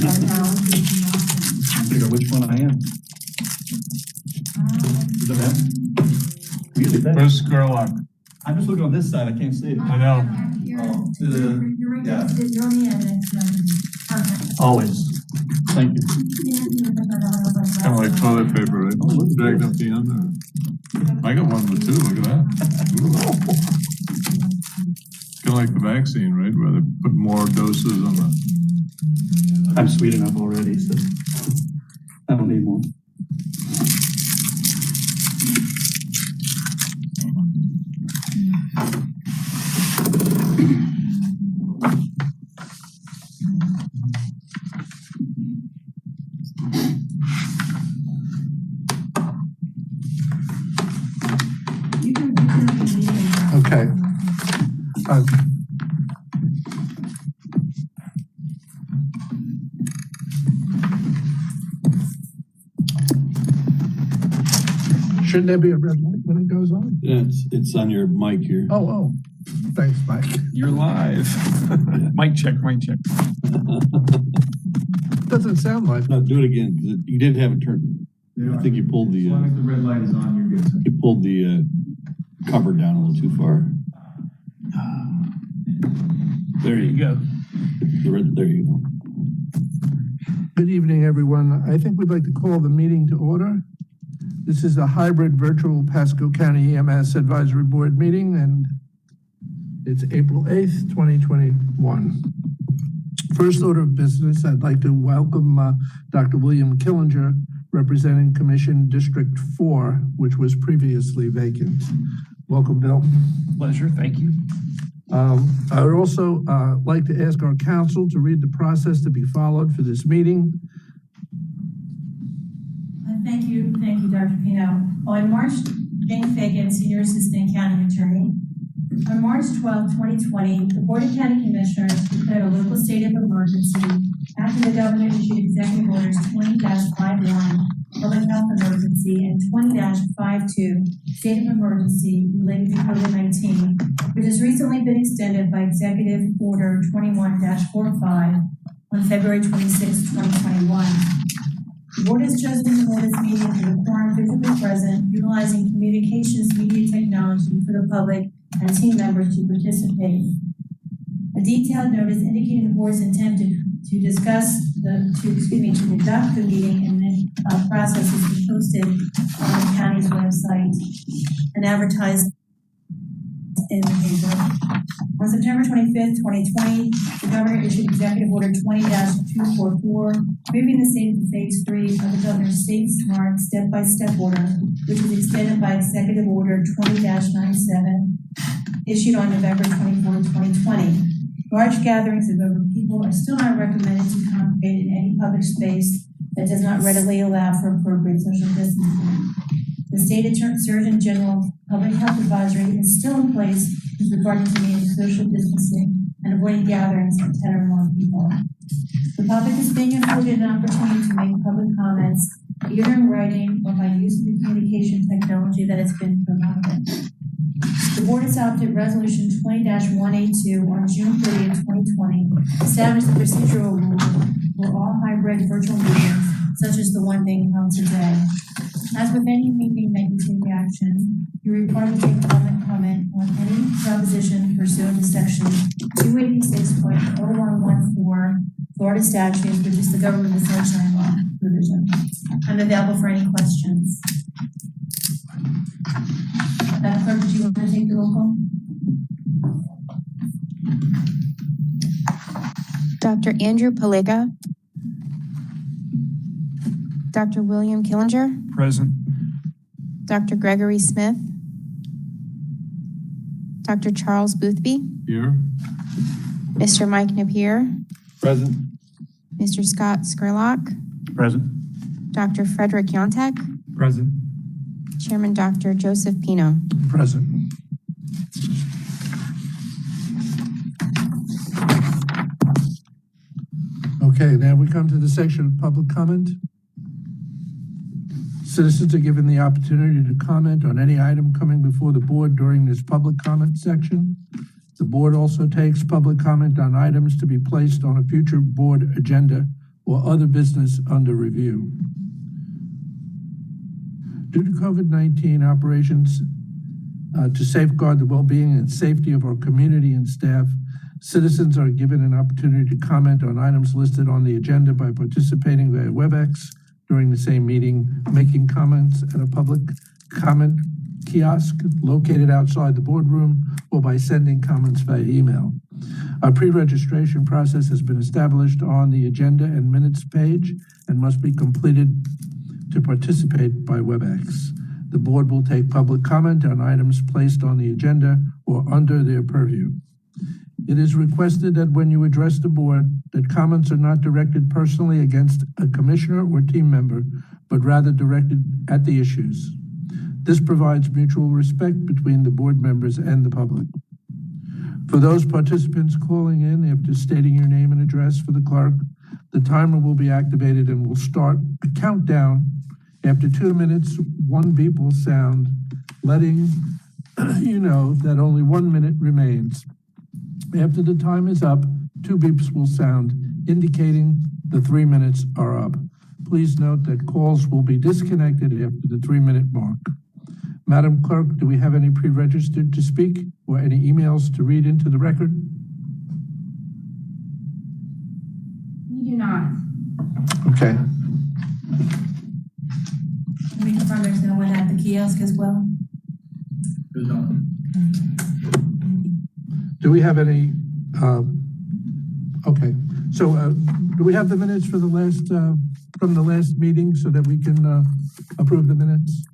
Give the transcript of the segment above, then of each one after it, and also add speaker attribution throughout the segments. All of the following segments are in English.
Speaker 1: Figure out which one I am. Is it that? Really?
Speaker 2: Where's Skurlock?
Speaker 1: I'm just looking on this side. I can't see it.
Speaker 2: I know.
Speaker 3: You're
Speaker 1: Oh,
Speaker 3: right
Speaker 1: yeah.
Speaker 3: next to it. You're on the end. It's
Speaker 1: Always. Thank you.
Speaker 2: Kind of like toilet paper, right? Dragged up the end there. I got one with two. Look at that. Kind of like the vaccine, right? Where they put more doses on the.
Speaker 1: I'm sweet enough already, so I don't need more.
Speaker 4: Okay. Shouldn't there be a red light when it goes on?
Speaker 5: Yeah, it's on your mic here.
Speaker 4: Oh, thanks, Mike.
Speaker 6: You're live. Mic check, mic check.
Speaker 4: Doesn't sound like.
Speaker 5: No, do it again. 'Cause you did have it turned. I think you pulled
Speaker 1: As
Speaker 5: the
Speaker 1: long as the red light is on, you're good.
Speaker 5: you pulled the cover down a little too far. There you go. There you go.
Speaker 4: Good evening, everyone. I think we'd like to call the meeting to order. This is a hybrid virtual Pasco County EMS Advisory Board meeting, and it's April 8th, 2021. First order of business, I'd like to welcome Dr. William Killinger, representing Commission District 4, which was previously vacant. Welcome, Bill.
Speaker 6: Pleasure, thank you.
Speaker 4: I would also like to ask our counsel to read the process to be followed for this meeting.
Speaker 3: Thank you, Dr. Pino. On March, Jane Fagan, Senior Assistant County Attorney. On March 12, 2020, the Board of County Commissioners declared a local state of emergency after the governor issued executive orders 20-51, public health emergency, and 20-52, state of emergency related to COVID-19, which has recently been extended by Executive Order 21-45 on February 26, 2021. The board has chosen to hold this meeting with a quorum physically present, utilizing communications media technology for the public and team members to participate. A detailed notice indicating the board's intent to conduct the meeting and the process has been posted on the county's website and advertised in the paper. On September 25th, 2020, the governor issued Executive Order 20-244, moving the state to phase 3 of the governor's Safe, Smart, Step-by-Step order, which was extended by Executive Order 20-97, issued on November 24, 2020. Large gatherings of over people are still not recommended to congregate in any public space that does not readily allow for appropriate social distancing. The State Surgeon General Public Health Advisory is still in place with regard to meeting social distancing and avoiding gatherings of 10 or more people. The public is being afforded an opportunity to make public comments either in writing or by using the communication technology that has been provided. The board adopted Resolution 20-182 on June 30th, 2020, established the procedural rules for all hybrid virtual meetings, such as the one being held today. As with any meeting that you take action, you're required to take comment on any proposition pursuant to Section 286.0114 Florida statute, which is the government of sunshine law provision. I'm available for any questions. Madam Clerk, do you want to take the roll call?
Speaker 7: Dr. Andrew Palega. Dr. William Killinger.
Speaker 6: Present.
Speaker 7: Dr. Gregory Smith. Dr. Charles Boothby.
Speaker 2: Here.
Speaker 7: Mr. Mike Napier.
Speaker 5: Present.
Speaker 7: Mr. Scott Skurlock.
Speaker 1: Present.
Speaker 7: Dr. Frederick Yontek.
Speaker 6: Present.
Speaker 7: Chairman Dr. Joseph Pino.
Speaker 4: Present. Okay, now we come to the section of public comment. Citizens are given the opportunity to comment on any item coming before the board during this public comment section. The board also takes public comment on items to be placed on a future board agenda or other business under review. Due to COVID-19 operations to safeguard the well-being and safety of our community and staff, citizens are given an opportunity to comment on items listed on the agenda by participating via WebEx during the same meeting, making comments at a public comment kiosk located outside the boardroom, or by sending comments via email. A pre-registration process has been established on the agenda and minutes page and must be completed to participate by WebEx. The board will take public comment on items placed on the agenda or under their purview. It is requested that when you address the board, that comments are not directed personally against a commissioner or team member, but rather directed at the issues. This provides mutual respect between the board members and the public. For those participants calling in, after stating your name and address for the clerk, the timer will be activated and will start a countdown. After 2 minutes, one beep will sound, letting you know that only 1 minute remains. After the time is up, 2 beeps will sound, indicating the 3 minutes are up. Please note that calls will be disconnected after the 3-minute mark. Madam Clerk, do we have any pre-registered to speak or any emails to read into the record?
Speaker 7: We do not.
Speaker 4: Okay.
Speaker 3: Can we confirm there's no one at the kiosk as well?
Speaker 1: There's not.
Speaker 4: Do we have any, okay. So do we have the minutes for the last, from the last meeting so that we can approve the minutes?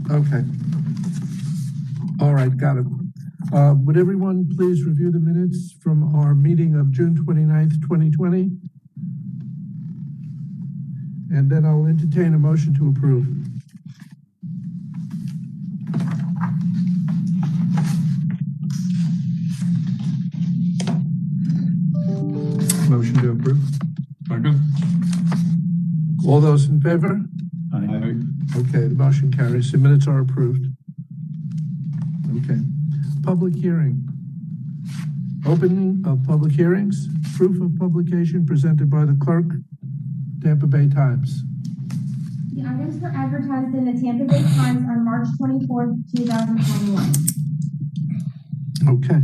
Speaker 4: Okay. All right, got it. Would everyone please review the minutes from our meeting of June 29th, 2020? And then I'll entertain a motion to approve. Motion to approve.
Speaker 2: Second?
Speaker 4: All those in favor?
Speaker 2: Aye.
Speaker 4: Okay, the motion carries. The minutes are approved. Okay. Public hearing. Opening of public hearings. Proof of publication presented by the clerk, Tampa Bay Times.
Speaker 8: The items were advertised in the Tampa Bay Times on March 24th, 2021.
Speaker 4: Okay.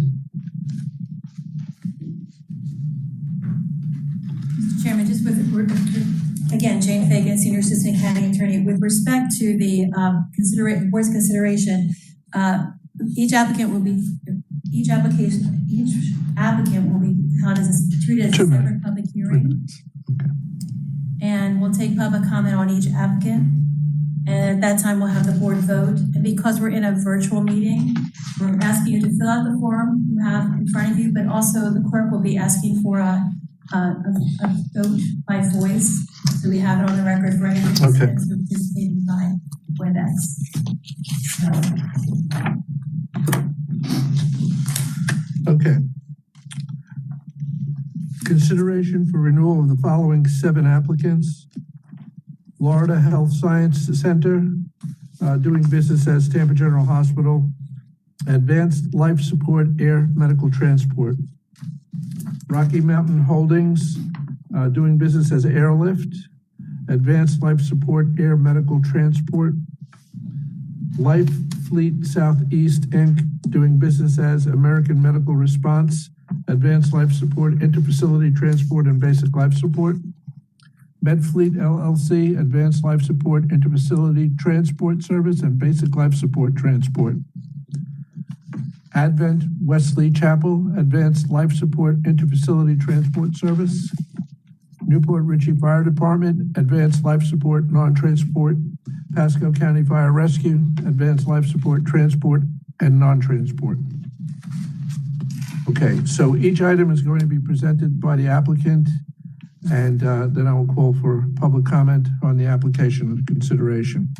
Speaker 3: Mr. Chairman, just again, Jane Fagan, Senior Assistant County Attorney, with respect to the board's consideration, each applicant will be held as treated as a separate public hearing.
Speaker 4: Okay.
Speaker 3: And we'll take public comment on each applicant. And at that time, we'll have the board vote. And because we're in a virtual meeting, we're asking you to fill out the form you have in front of you, but also the clerk will be asking for a vote by voice. So we have it on the record for any participants who are participating by WebEx.
Speaker 4: Okay. Consideration for renewal of the following 7 applicants. Florida Health Science Center, doing business as Tampa General Hospital. Advanced Life Support Air Medical Transport. Rocky Mountain Holdings, doing business as Airlift. Advanced Life Support Air Medical Transport. Life Fleet Southeast, Inc., doing business as American Medical Response, Advanced Life Support, Interfacility Transport, and Basic Life Support. MedFleet LLC, Advanced Life Support, Interfacility Transport Service, and Basic Life Support Transport. Advent Wesley Chapel, Advanced Life Support, Interfacility Transport Service. Newport Richie Fire Department, Advanced Life Support, Non-Transport. Pasco County Fire Rescue, Advanced Life Support, Transport, and Non-Transport. Okay, so each item is going to be presented by the applicant, and then I will call for public comment on the application and consideration.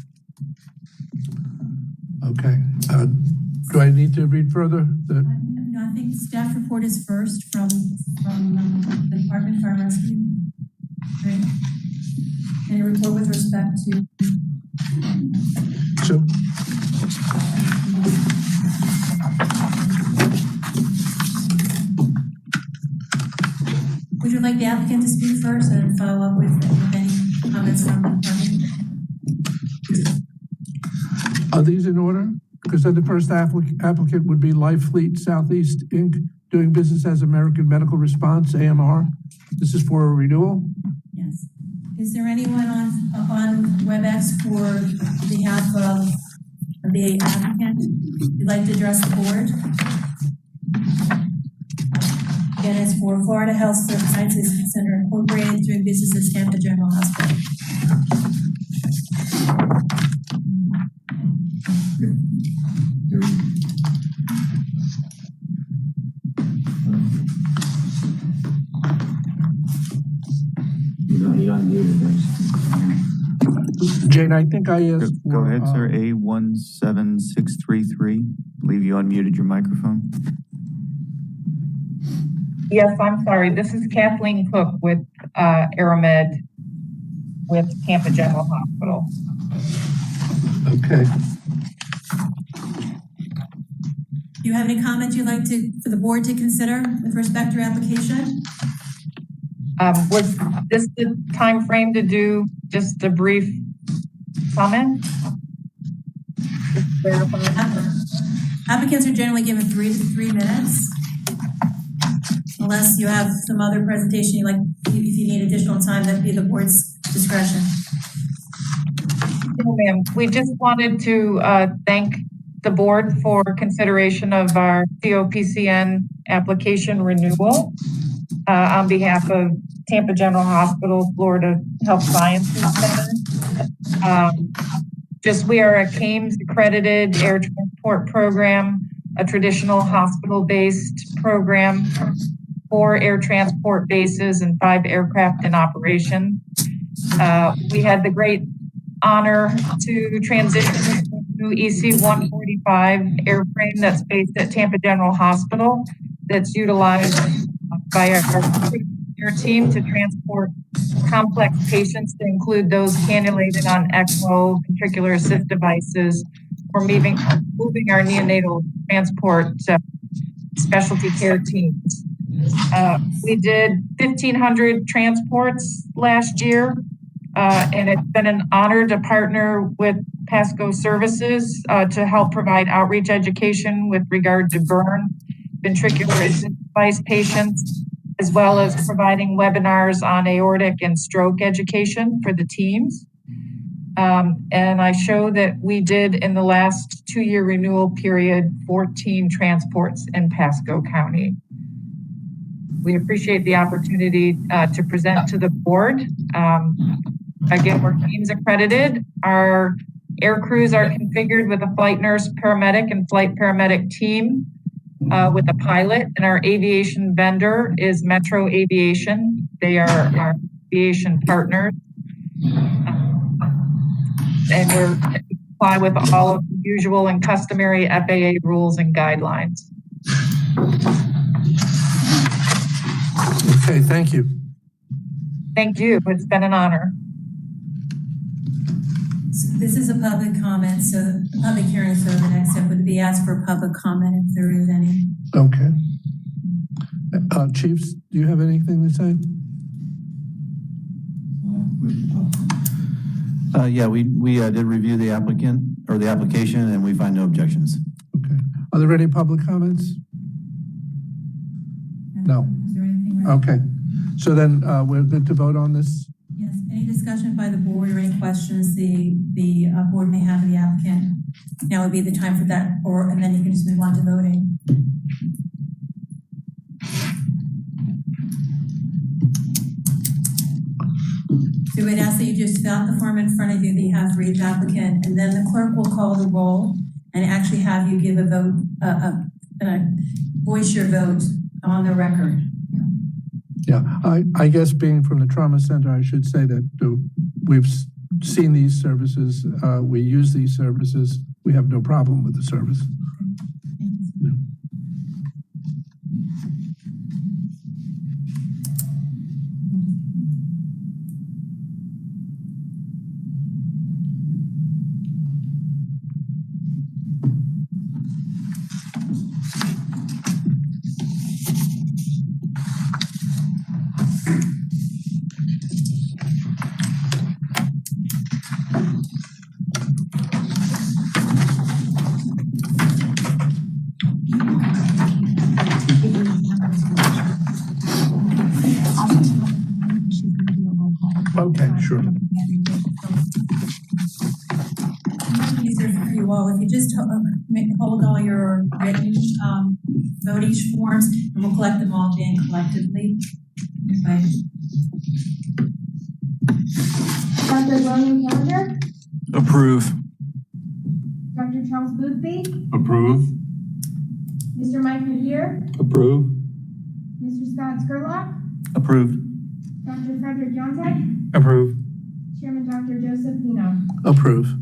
Speaker 4: Okay, do I need to read further?
Speaker 3: No, I think staff report is first from the Department of Fire Rescue. Right. And a report with respect to.
Speaker 4: So,
Speaker 3: would you like the applicant to speak first and then follow up with any comments from the department?
Speaker 4: Are these in order? Because then the first applicant would be Life Fleet Southeast Inc., doing business as American Medical Response, AMR. This is for a renewal.
Speaker 3: Yes. Is there anyone on WebEx for behalf of the applicant who'd like to address the board? Again, it's for Florida Health Sciences Center Incorporated, doing business as Tampa General Hospital.
Speaker 4: Jane, I think I asked for...
Speaker 9: Go ahead, sir. A17633. Believe you unmuted your microphone.
Speaker 10: Yes, I'm sorry. This is Kathleen Cook with Aramed with Tampa General Hospital.
Speaker 4: Okay.
Speaker 3: Do you have any comments you'd like for the board to consider with respect to your application?
Speaker 10: Was this the time frame to do just a brief comment?
Speaker 3: Applicants are generally given 3 to 3 minutes. Unless you have some other presentation you like, if you need additional time, that'd be the board's discretion.
Speaker 10: No, ma'am. We just wanted to thank the board for consideration of our COPCN application renewal on behalf of Tampa General Hospital, Florida Health Sciences Center. We are a CAMES accredited air transport program, a traditional hospital-based program, 4 air transport bases and 5 aircraft in operation. We had the great honor to transition to EC-145 airframe that's based at Tampa General Hospital, that's utilized by our team to transport complex patients, to include those cannulated on ECMO, ventricular assist devices, or moving our neonatal transport specialty care teams. We did 1,500 transports last year, and it's been an honor to partner with Pasco Services to help provide outreach education with regard to burn, ventricular assist device patients, as well as providing webinars on aortic and stroke education for the teams. And I show that we did, in the last 2-year renewal period, 14 transports in Pasco County. We appreciate the opportunity to present to the board. Again, we're CAMES accredited. Our air crews are configured with a flight nurse, paramedic, and flight paramedic team with a pilot. And our aviation vendor is Metro Aviation. They are our aviation partners. And we're comply with all of the usual and customary FAA rules and guidelines.
Speaker 4: Okay, thank you.
Speaker 10: Thank you. It's been an honor.
Speaker 3: So this is a public comment, so the public hearing, so the next step would be ask for public comment if there is any.
Speaker 4: Okay. Chiefs, do you have anything to say?
Speaker 5: Yeah, we did review the application and we find no objections.
Speaker 4: Okay. Are there any public comments? No.
Speaker 3: Is there anything?
Speaker 4: Okay. So then we're good to vote on this?
Speaker 3: Yes. Any discussion by the board or any questions the board may have of the applicant? Now would be the time for that, and then you can just move on to voting. So we'd ask that you just fill out the form in front of you that you have for each applicant, and then the clerk will call the roll and actually have you give a vote, voice your vote on the record.
Speaker 4: Yeah, I guess being from the trauma center, I should say that we've seen these services, we use these services, we have no problem with the service. Yeah.
Speaker 3: you just hold all your written voting forms, and we'll collect them all in collectively. Okay.
Speaker 8: Dr. William Gallagher,
Speaker 6: Approve.
Speaker 8: Dr. Charles Boothby,
Speaker 2: Approve.
Speaker 8: Mr. Mike Napier,
Speaker 2: Approve.
Speaker 8: Mr. Scott Skurlock,
Speaker 5: Approved.
Speaker 8: Dr. Frederick Jontek,
Speaker 6: Approve.
Speaker 8: Chairman Dr. Joseph Pino.
Speaker 4: Approve.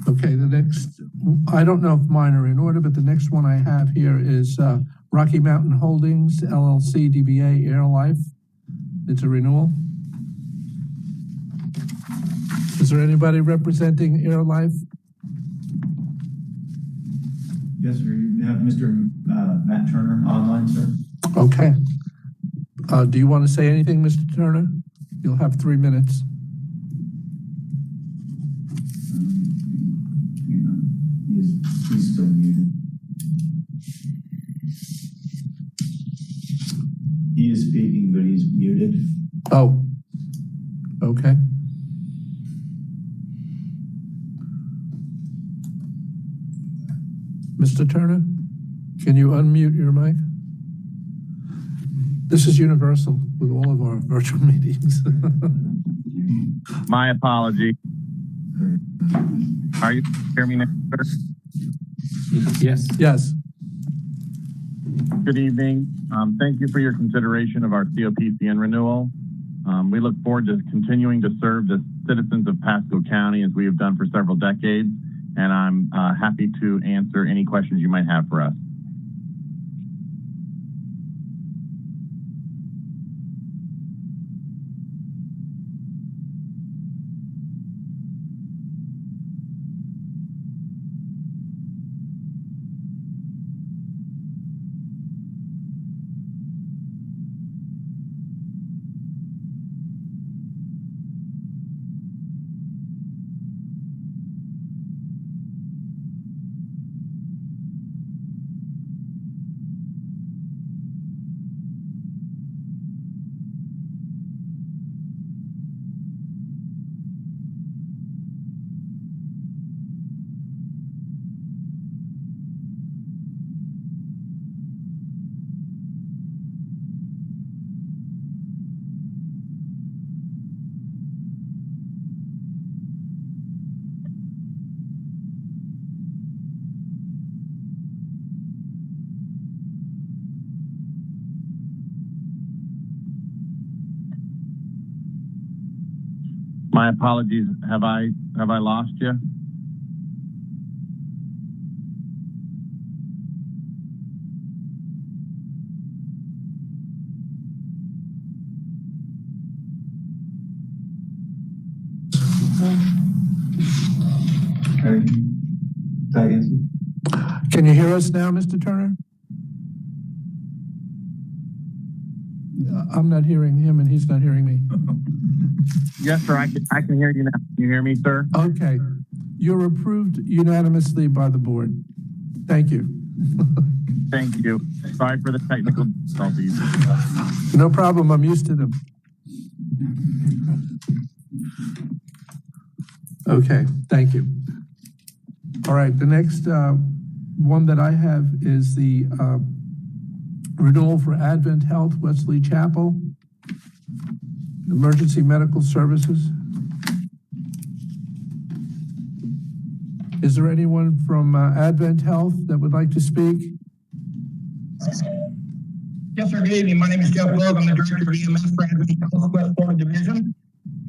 Speaker 4: Okay, the next, I don't know if mine are in order, but the next one I have here is Rocky Mountain Holdings, LLC, DBA Air Life. It's a renewal. Is there anybody representing Air Life?
Speaker 11: Yes, sir. You have Mr. Matt Turner online, sir.
Speaker 4: Okay. Do you want to say anything, Mr. Turner? You'll have 3 minutes.
Speaker 11: Hang on. He's still muted. He is speaking, but he's muted.
Speaker 4: Oh, okay. Mr. Turner, can you unmute your mic? This is universal with all of our virtual meetings.
Speaker 12: My apology. Are you hear me now, sir?
Speaker 6: Yes.
Speaker 4: Yes.
Speaker 12: Good evening. Thank you for your consideration of our Copcn renewal. We look forward to continuing to serve the citizens of Pasco County as we have done for several decades, and I'm happy to answer any questions you might have for us. My apologies. Have I lost you?
Speaker 4: Can you hear us now, Mr. Turner? I'm not hearing him and he's not hearing me.
Speaker 12: Yes, sir. I can hear you now. Can you hear me, sir?
Speaker 4: Okay. You're approved unanimously by the board. Thank you.
Speaker 12: Thank you. Sorry for the technical difficulties.
Speaker 4: No problem. I'm used to them. Okay. Thank you. All right. The next one that I have is the renewal for Advent Health Wesley Chapel, Emergency Medical Services. Is there anyone from Advent Health that would like to speak?
Speaker 13: Yes, sir. Good evening. My name is Jeff Logue. I'm the Director of EMS for Advent Health West Florida Division.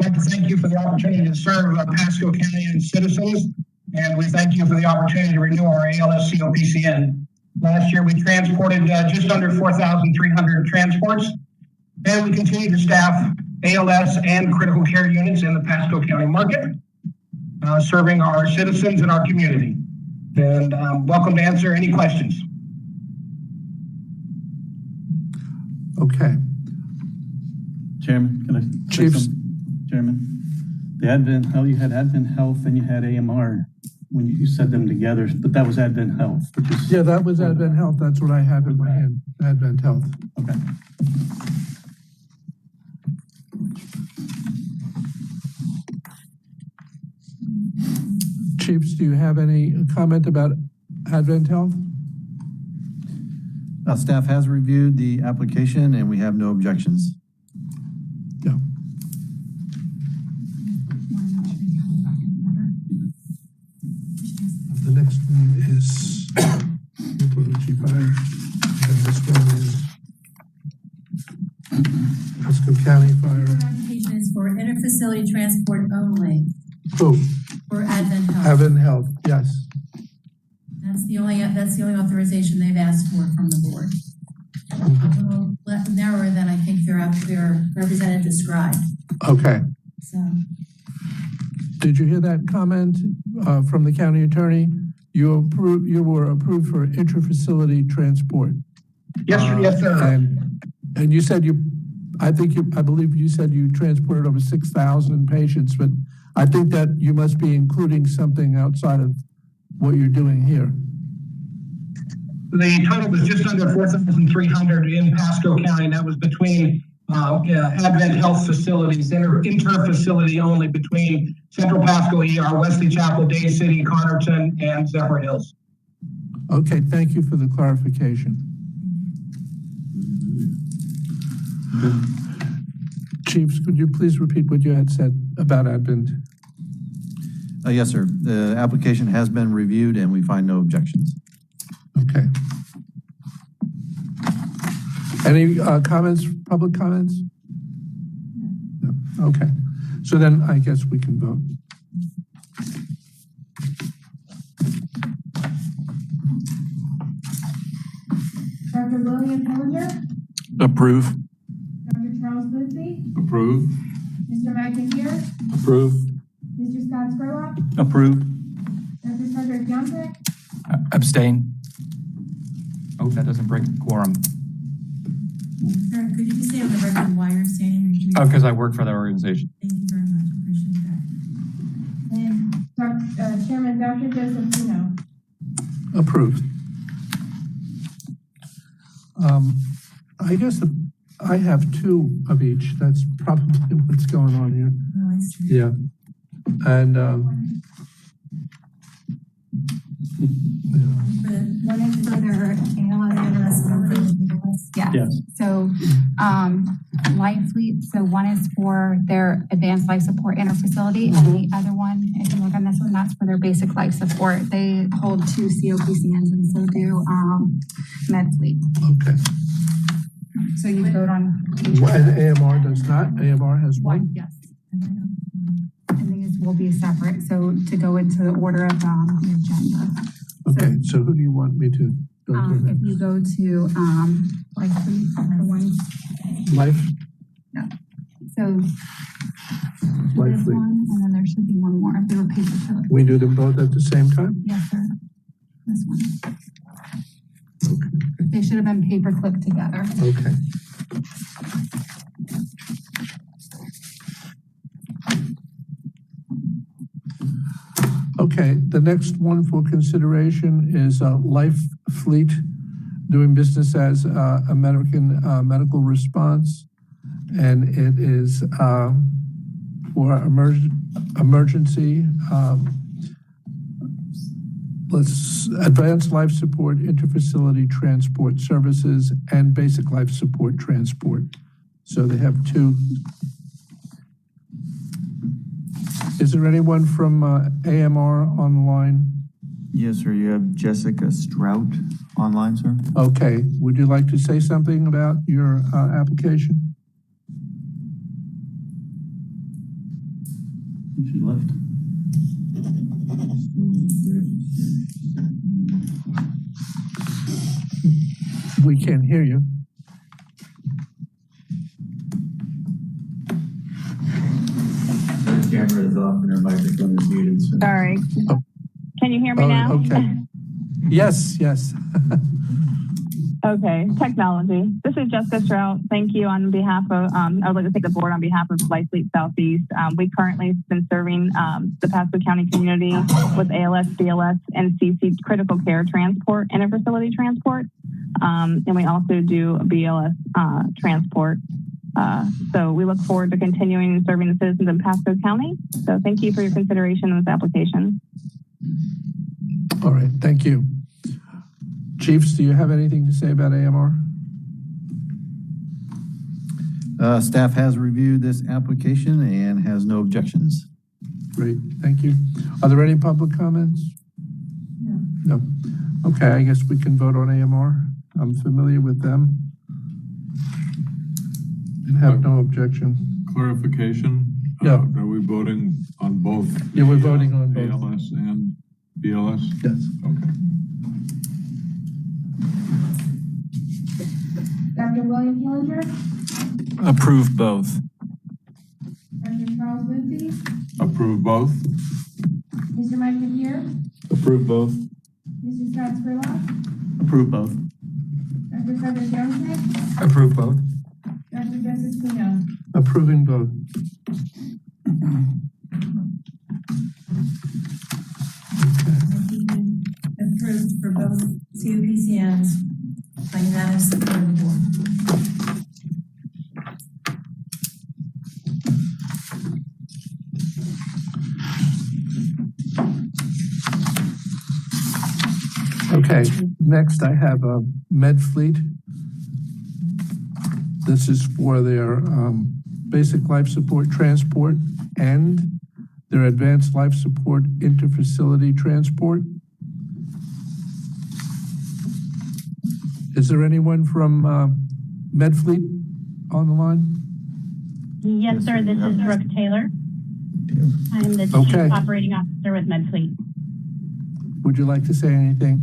Speaker 13: I'd like to thank you for the opportunity to serve Pasco County and citizens, and we thank you for the opportunity to renew our ALS Copcn. Last year, we transported just under 4,300 transports, and we continue to staff ALS and critical care units in the Pasco County market, serving our citizens and our community. And welcome to answer any questions.
Speaker 4: Okay.
Speaker 1: Chairman, can I?
Speaker 4: Chief.
Speaker 1: Chairman, the Advent Health, you had Advent Health and you had AMR when you said them together, but that was Advent Health, which is.
Speaker 4: Yeah, that was Advent Health. That's what I have in my hand, Advent Health.
Speaker 1: Okay.
Speaker 4: Chiefs, do you have any comment about Advent Health?
Speaker 5: Staff has reviewed the application and we have no objections.
Speaker 4: No. The next one is Newport, Richie Fire, and this one is Pasco County Fire.
Speaker 3: The application is for interfacility transport only
Speaker 4: Oh,
Speaker 3: for Advent Health.
Speaker 4: Advent Health, yes.
Speaker 3: That's the only authorization they've asked for from the board. A little narrower than I think their representative described,
Speaker 4: Okay.
Speaker 3: so.
Speaker 4: Did you hear that comment from the county attorney? You were approved for intrafacility transport.
Speaker 13: Yes, sir. Yes, sir.
Speaker 4: And you said I believe you said you transported over 6,000 patients, but I think that you must be including something outside of what you're doing here.
Speaker 13: The total was just under 4,300 in Pasco County, and that was between Advent Health facilities, inter-facility only between Central Pasco ER, Wesley Chapel, Day City, Connerton, and Zephyr Hills.
Speaker 4: Okay, thank you for the clarification. Chiefs, could you please repeat what you had said about Advent?
Speaker 5: Yes, sir. The application has been reviewed and we find no objections.
Speaker 4: Okay. Any comments, public comments? No. Okay. So then I guess we can vote.
Speaker 8: Dr. William Hillinger,
Speaker 6: Approve.
Speaker 8: Dr. Charles Boothby,
Speaker 2: Approve.
Speaker 8: Mr. McIntyre,
Speaker 6: Approve.
Speaker 8: Mr. Scott Scurlock,
Speaker 6: Approve.
Speaker 8: Dr. Frederick Youngtrick,
Speaker 6: Abstain. Oh, that doesn't break quorum.
Speaker 3: Sir, could you just say on the record why you're standing?
Speaker 6: Oh, because I work for that organization.
Speaker 3: Thank you very much, appreciate that.
Speaker 8: and Chairman Dr. Joseph Pino.
Speaker 4: Approved. I guess I have two of each. That's probably what's going on here.
Speaker 3: Oh, I see.
Speaker 4: Yeah. And
Speaker 3: One is for their ALS, one for ALS.
Speaker 1: Yes.
Speaker 7: So, Life Fleet, so one is for their advanced life support interfacility, and the other one, if you look on this one, that's for their basic life support. They hold 2 COPCNs and so do, Med Fleet.
Speaker 4: okay.
Speaker 7: So you vote on.
Speaker 4: And AMR does not? AMR has one?
Speaker 7: Yes. And these will be separate, so to go into the order of, the agenda.
Speaker 4: Okay, so who do you want me to go to?
Speaker 7: If you go to, Life Fleet, the ones,
Speaker 4: Life?
Speaker 7: so
Speaker 4: Life
Speaker 7: this
Speaker 4: Fleet.
Speaker 7: one, and then there should be one more, they were paper clip.
Speaker 4: We do them both at the same time?
Speaker 7: Yes, sir. This one.
Speaker 4: Okay.
Speaker 7: They should have been paper clipped together.
Speaker 4: Okay. Okay, the next one for consideration is Life Fleet doing business as American Medical Response. And it is for emergency advanced life support, interfacility transport services, and basic life support transport. So they have two. Is there anyone from AMR on the line?
Speaker 9: Yes, sir. You have Jessica Strout online, sir.
Speaker 4: Okay. Would you like to say something about your application?
Speaker 1: She left.
Speaker 4: We can't hear you.
Speaker 11: Her camera is off and her microphone is muted. So.
Speaker 10: Sorry.
Speaker 4: Oh.
Speaker 10: Can you hear me
Speaker 4: Oh,
Speaker 10: now?
Speaker 4: okay. Yes, yes.
Speaker 10: Okay, technology. This is Jessica Strout. Thank you on behalf of, I would like to thank the board on behalf of Life Fleet Southeast. We currently have been serving the Pasco County community with ALS, BLS, and CC critical care transport, interfacility transport. And we also do BLS transport. So we look forward to continuing serving the citizens in Pasco County. So thank you for your consideration of this application.
Speaker 4: All right, thank you. Chiefs, do you have anything to say about AMR?
Speaker 5: Staff has reviewed this application and has no objections.
Speaker 4: Great, thank you. Are there any public comments? No. Okay, I guess we can vote on AMR. I'm familiar with them and have no objection.
Speaker 2: Clarification?
Speaker 4: Yeah.
Speaker 2: Are we voting on both?
Speaker 4: Yeah, we're voting on both.
Speaker 2: ALS and BLS?
Speaker 4: Yes.
Speaker 2: Okay.
Speaker 8: Dr. William Killinger,
Speaker 6: Approve both.
Speaker 8: Dr. Charles Boothby,
Speaker 2: Approve both?
Speaker 8: Mr. Mike Napier,
Speaker 5: Approve both.
Speaker 8: Mr. Scott Spurlock,
Speaker 5: Approve both.
Speaker 8: Dr. Frederick Jones,
Speaker 6: Approve both.
Speaker 8: Dr. Joseph Spino.
Speaker 4: Approving vote.
Speaker 3: Approved for both COPCNs by unanimous support of the board.
Speaker 4: Okay, next I have a MedFleet. This is for their basic life support transport and their advanced life support interfacility transport. Is there anyone from MedFleet on the line?
Speaker 14: Yes, sir. This is Brooke Taylor. I am the
Speaker 4: Okay.
Speaker 14: Chief Operating Officer with MedFleet.
Speaker 4: Would you like to say anything?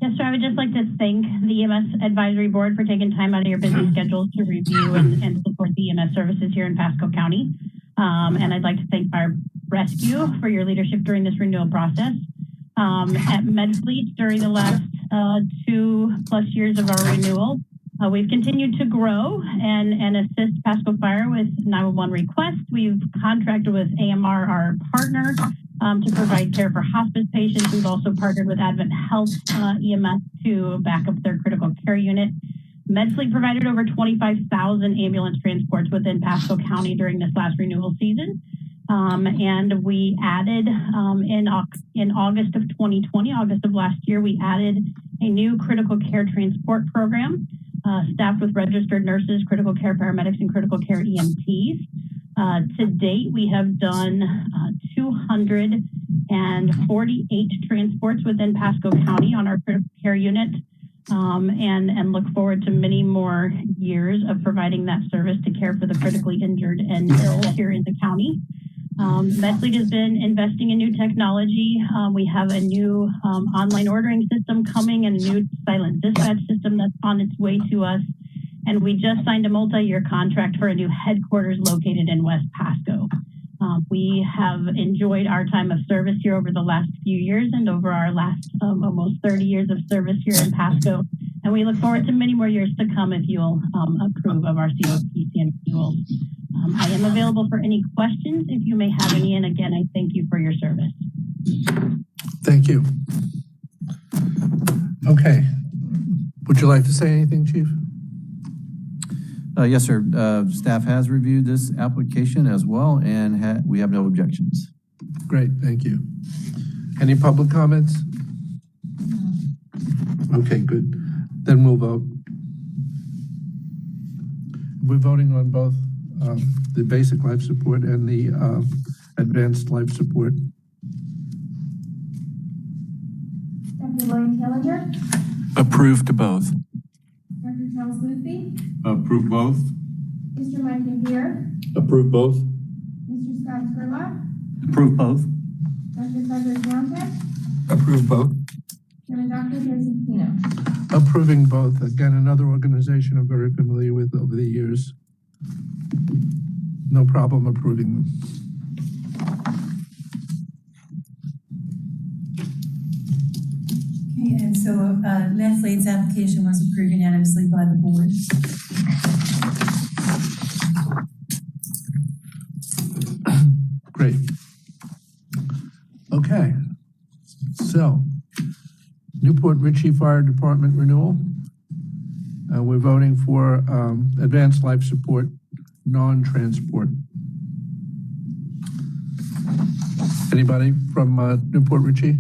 Speaker 14: Yes, sir. I would just like to thank the EMS Advisory Board for taking time out of your busy schedules to review and support the EMS services here in Pasco County. And I'd like to thank Fire Rescue for your leadership during this renewal process. At MedFleet, during the last 2+ years of our renewal, we've continued to grow and assist Pasco Fire with 911 requests. We've contracted with AMR, our partner, to provide care for hospice patients. We've also partnered with Advent Health EMS to back up their critical care unit. MedFleet provided over 25,000 ambulance transports within Pasco County during this last renewal season. And we added in August of 2020, August of last year, we added a new critical care transport program staffed with registered nurses, critical care paramedics, and critical care EMTs. To date, we have done 248 transports within Pasco County on our critical care unit, and look forward to many more years of providing that service to care for the critically injured and ill here in the county. MedFleet has been investing in new technology. We have a new online ordering system coming and a new silent dispatch system that's on its way to us. And we just signed a multi-year contract for a new headquarters located in West Pasco. We have enjoyed our time of service here over the last few years and over our last almost 30 years of service here in Pasco. And we look forward to many more years to come if you'll approve of our COPCN renewals. I am available for any questions if you may have any. And again, I thank you for your service.
Speaker 4: Thank you. Okay. Would you like to say anything, Chief?
Speaker 5: Yes, sir. Staff has reviewed this application as well, and we have no objections.
Speaker 4: Great, thank you. Any public comments? Okay, good. Then we'll vote. We're voting on both the basic life support and the advanced life support.
Speaker 8: Dr. William Killinger,
Speaker 6: Approve to both.
Speaker 8: Dr. Charles Boothby,
Speaker 2: Approve both?
Speaker 8: Mr. Mike Napier,
Speaker 5: Approve both.
Speaker 8: Mr. Scott Spurlock,
Speaker 5: Approve both.
Speaker 8: Dr. Frederick Jones,
Speaker 6: Approve both.
Speaker 8: and Dr. Joseph Spino.
Speaker 4: Approving both. Again, another organization I'm very familiar with over the years. No problem approving them.
Speaker 3: Okay, and so MedFleet's application was approved unanimously by the board.
Speaker 4: Great. Okay. So, Newport Richie Fire Department renewal. We're voting for advanced life support, non-transport. Anybody from Newport Richie?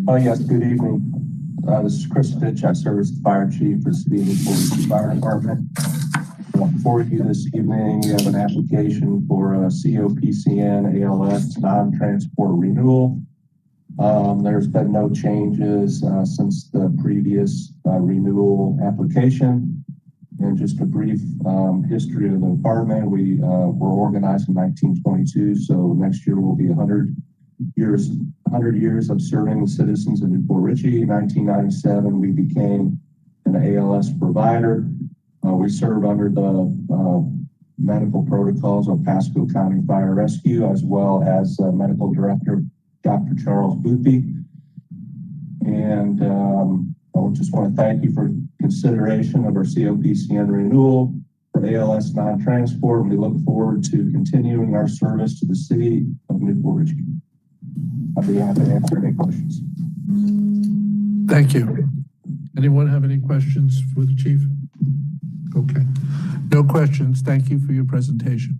Speaker 15: Oh, yes, good evening. This is Chris Fitch. I serve as the fire chief for the City of Newport Fire Department. Before you this evening, we have an application for a COPCN ALS non-transport renewal. There's been no changes since the previous renewal application. And just a brief history of the department. We were organized in 1922, so next year will be 100 years of serving the citizens of Newport Richie. In 1997, we became an ALS provider. We serve under the medical protocols of Pasco County Fire Rescue, as well as Medical Director Dr. Charles Boothby. And I just want to thank you for consideration of our COPCN renewal for ALS non-transport. We look forward to continuing our service to the city of Newport Richie. I'll be happy to answer any questions.
Speaker 4: Thank you. Anyone have any questions for the chief? Okay. No questions. Thank you for your presentation.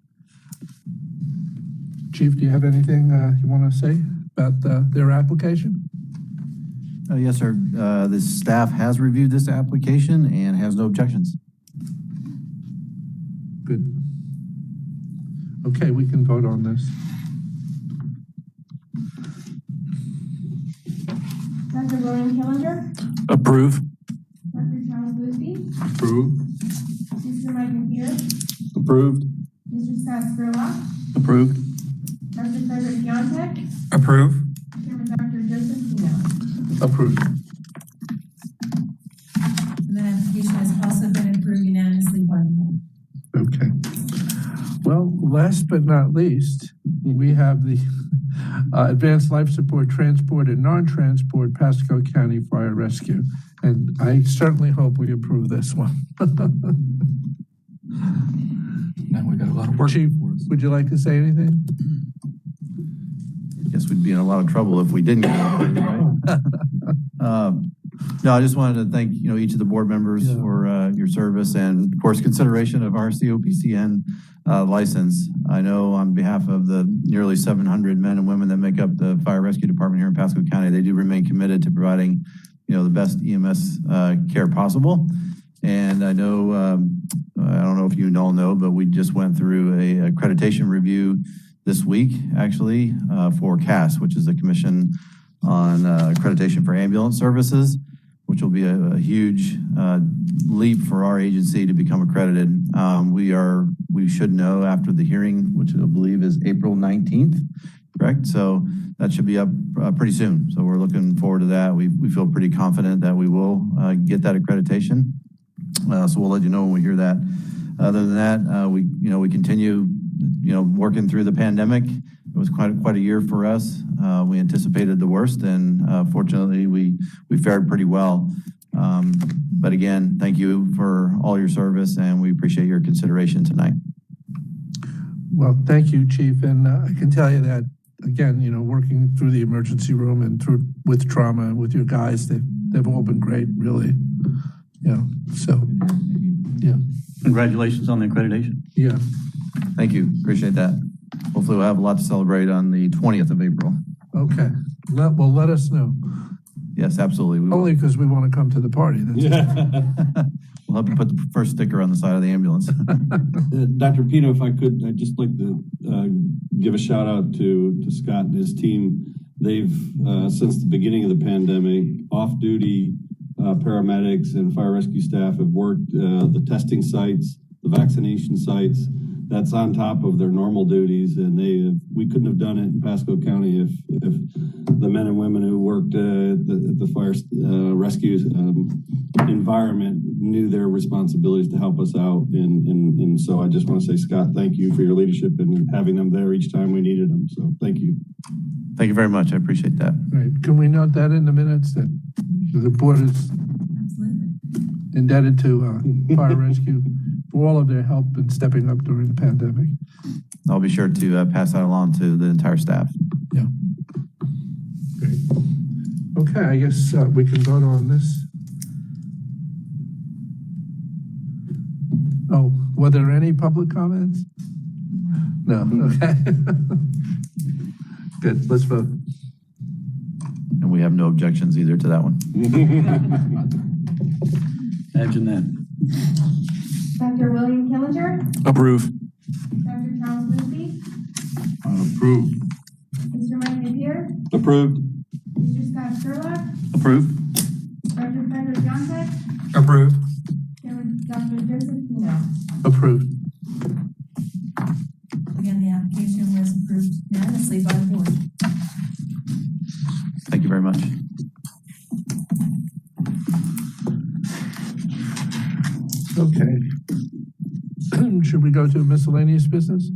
Speaker 4: Chief, do you have anything you want to say about their application?
Speaker 5: Yes, sir. The staff has reviewed this application and has no objections.
Speaker 4: Good. Okay, we can vote on this.
Speaker 8: Dr. William Killinger,
Speaker 6: Approve.
Speaker 8: Dr. Charles Boothby,
Speaker 6: Approve.
Speaker 8: Mr. Mike McPeter,
Speaker 6: Approved.
Speaker 8: Mr. Scott Spurlock,
Speaker 6: Approved.
Speaker 8: Dr. Frederick Piontek,
Speaker 6: Approve.
Speaker 8: Chairman Dr. Joseph Pino.
Speaker 4: Approved.
Speaker 3: And that application has also been approved unanimously by the board.
Speaker 4: Okay. Well, last but not least, we have the Advanced Life Support Transport and Non-Transport Pasco County Fire Rescue. And I certainly hope we approve this one.
Speaker 6: Now we got a lot of work.
Speaker 4: Chief, would you like to say anything?
Speaker 5: Guess we'd be in a lot of trouble if we didn't get it, right? No, I just wanted to thank, each of the board members for your service and, of course, consideration of our COPCN license. I know on behalf of the nearly 700 men and women that make up the fire rescue department here in Pasco County, they do remain committed to providing, the best EMS care possible. And I know, I don't know if you all know, but we just went through a accreditation review this week, actually, for CAS, which is the Commission on Accreditation for Ambulance Services, which will be a huge leap for our agency to become accredited. We should know after the hearing, which I believe is April 19th, correct? So that should be up pretty soon. So we're looking forward to that. We feel pretty confident that we will get that accreditation. So we'll let you know when we hear that. Other than that, we continue, working through the pandemic. It was quite a year for us. We anticipated the worst, and fortunately, we fared pretty well. But again, thank you for all your service, and we appreciate your consideration tonight.
Speaker 4: Well, thank you, Chief. And I can tell you that, again, working through the emergency room and with trauma with your guys, they've all been great, really. So, yeah.
Speaker 1: Congratulations on the accreditation.
Speaker 4: Yeah.
Speaker 5: Thank you. Appreciate that. Hopefully we'll have a lot to celebrate on the 20th of April.
Speaker 4: Okay. Let us know.
Speaker 5: Yes, absolutely.
Speaker 4: Only because we want to come to the party.
Speaker 5: We'll help you put the first sticker on the side of the ambulance.
Speaker 16: Dr. Pino, if I could, I'd just like to give a shout out to Scott and his team. They've, since the beginning of the pandemic, off-duty paramedics and fire rescue staff have worked the testing sites, the vaccination sites. That's on top of their normal duties, and we couldn't have done it in Pasco County if the men and women who worked at the fire rescue environment knew their responsibilities to help us out. And so I just want to say, Scott, thank you for your leadership and having them there each time we needed them. So thank you.
Speaker 5: Thank you very much. I appreciate that.
Speaker 4: Right. Can we note that in the minutes that the board is indebted to fire rescue for all of their help in stepping up during the pandemic?
Speaker 5: I'll be sure to pass that along to the entire staff.
Speaker 4: Yeah. Great. Okay, I guess we can vote on this. Oh, were there any public comments? No, okay. Good, let's vote.
Speaker 5: And we have no objections either to that one.
Speaker 1: Imagine that.
Speaker 8: Dr. William Killinger,
Speaker 6: Approve.
Speaker 8: Dr. Charles Boothby,
Speaker 2: Approved.
Speaker 8: Mr. Mike Napier,
Speaker 16: Approved.
Speaker 8: Mr. Scott Sherlock,
Speaker 1: Approved.
Speaker 8: Dr. Frederick Johnson,
Speaker 6: Approve.
Speaker 8: Chairman Dr. Joseph Pino.
Speaker 4: Approved.
Speaker 3: Again, the application was approved unanimously by the board.
Speaker 5: Thank you very much.
Speaker 4: Okay. Should we go to miscellaneous business?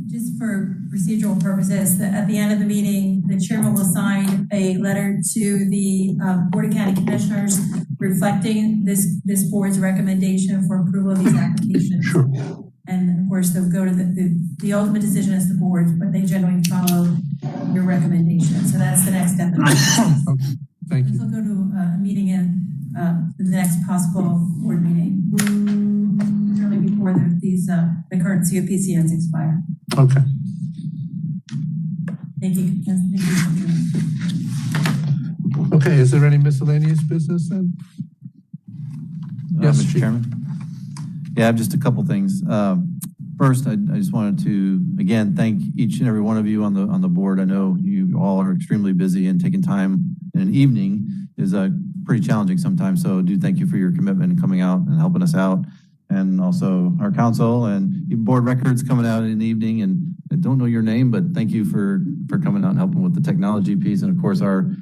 Speaker 3: Just for procedural purposes, at the end of the meeting, the chairman will sign a letter to the Board of County Commissioners reflecting this board's recommendation for approval of these applications.
Speaker 4: Sure.
Speaker 3: And of course, they'll go to the ultimate decision as the board, but they generally follow your recommendation. So that's the next step.
Speaker 4: Okay, thank
Speaker 3: This
Speaker 4: you.
Speaker 3: will go to a meeting in the next possible board meeting, really before the current COPCNs expire.
Speaker 4: Okay.
Speaker 3: Thank you.
Speaker 4: Okay, is there any miscellaneous business then? Yes,
Speaker 5: Mr.
Speaker 4: Chief.
Speaker 5: Chairman. Yeah, I have just a couple things. First, I just wanted to, again, thank each and every one of you on the board. I know you all are extremely busy, and taking time in an evening is pretty challenging sometimes. So I do thank you for your commitment and coming out and helping us out. And also our council and board records coming out in the evening. And I don't know your name, but thank you for coming out and helping with the technology piece. And of course, our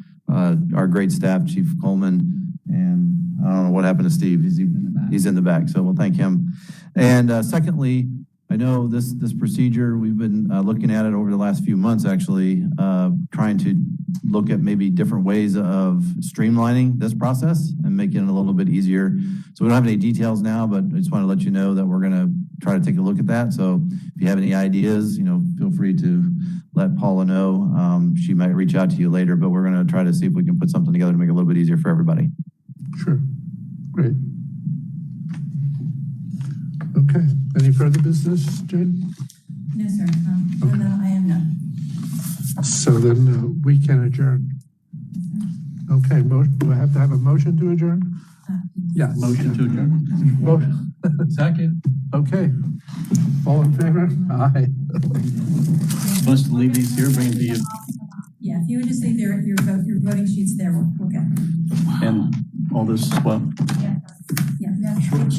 Speaker 5: great staff, Chief Coleman, and I don't know what happened to Steve. He's in the back, so we'll thank him. And secondly, I know this procedure, we've been looking at it over the last few months, actually, trying to look at maybe different ways of streamlining this process and making it a little bit easier. So we don't have any details now, but I just want to let you know that we're going to try to take a look at that. So if you have any ideas, feel free to let Paula know. She might reach out to you later, but we're going to try to see if we can put something together to make it a little bit easier for everybody.
Speaker 4: Sure. Great. Okay. Any further business, Jane?
Speaker 3: No, sir. No, I am not.
Speaker 4: So then we can adjourn. Okay. Do I have to have a motion to adjourn? Yes.
Speaker 1: Motion to adjourn.
Speaker 4: Motion.
Speaker 1: Second.
Speaker 4: Okay. All in favor? Aye.
Speaker 1: Supposed to leave these here, bring them to you.
Speaker 3: Yeah, if you would just leave your voting sheets there, we'll get them.
Speaker 1: And all this as well.
Speaker 3: Yeah. Yeah.